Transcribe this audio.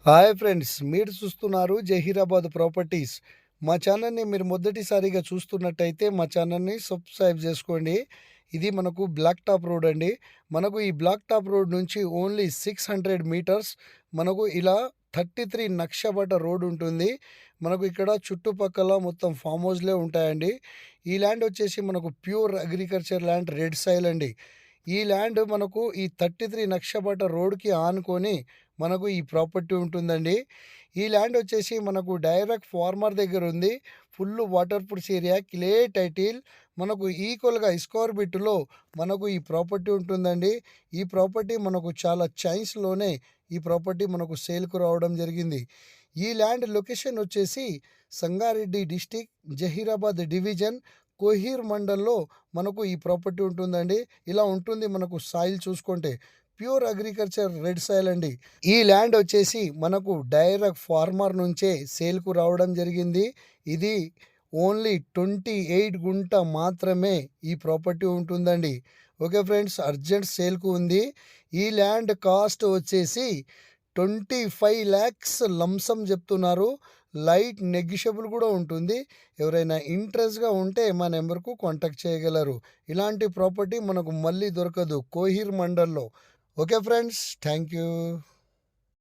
Hi friends, మీరు చూస్తున్నారు Zaheerabad properties. మా ఛానల్ని మీరు మొదటిసారిగా చూస్తున్నట్టయితే మా ఛానల్ని సబ్స్క్రైబ్ చేసుకోండి. ఇది మనకు బ్లాక్ టాప్ రోడ్ అండి. మనకు ఈ బ్లాక్ టాప్ రోడ్ నుంచి ఓన్లీ 600 మీటర్స్ మనకు ఇలా 33 నక్షబట రోడ్ ఉంటుంది. మనకు ఇక్కడ చుట్టుపక్కల మొత్తం ఫామ్ హౌస్లే ఉంటాయండి. ఈ ల్యాండ్ వచ్చేసి మనకు pure agriculture land, red soil అండి. ఈ ల్యాండ్ మనకు ఈ 33 నక్షబట రోడ్కి ఆనుకొని మనకు ఈ ప్రాపర్టీ ఉంటుందండి. ఈ ల్యాండ్ వచ్చేసి మనకు డైరెక్ట్ ఫార్మర్ దగ్గర ఉంది. Full water proof area, clay title, మనకు ఈక్వల్గా స్క్వేర్ బిట్లో మనకు ఈ ప్రాపర్టీ ఉంటుందండి. ఈ ప్రాపర్టీ మనకు చాలా చైన్స్లోనే ఈ ప్రాపర్టీ మనకు సేల్కు రావడం జరిగింది. ఈ ల్యాండ్ లొకేషన్ వచ్చేసి సంగారెడ్డి డిస్టిక్, జహీరాబాద్ డివిజన్, కోహీర్ మండల్లో మనకు ఈ ప్రాపర్టీ ఉంటుందండి. ఇలా ఉంటుంది మనకు సాయిల్ చూసుకుంటే ప్యూర్ అగ్రికల్చర్ రెడ్ సాయిల్ అండి. ఈ ల్యాండ్ వచ్చేసి మనకు డైరెక్ట్ ఫార్మర్ నుంచే సేల్కు రావడం జరిగింది. ఇది ఓన్లీ 28 గుంట మాత్రమే ఈ ప్రాపర్టీ ఉంటుందండి. ఓకే ఫ్రెండ్స్, అర్జెంట్ సేల్కు ఉంది. ఈ ల్యాండ్ కాస్ట్ వచ్చేసి 25 lakhs లంసం చెప్తున్నారు. లైట్ నెగిషియబుల్ కూడా ఉంటుంది. ఎవరైనా ఇంట్రెస్ట్గా ఉంటే మా నెంబర్కు కాంటాక్ట్ చేయగలరు. ఇలాంటి ప్రాపర్టీ మనకు మళ్ళీ దొరకదు కోహీర్ మండల్లో. Okay friends, thank you.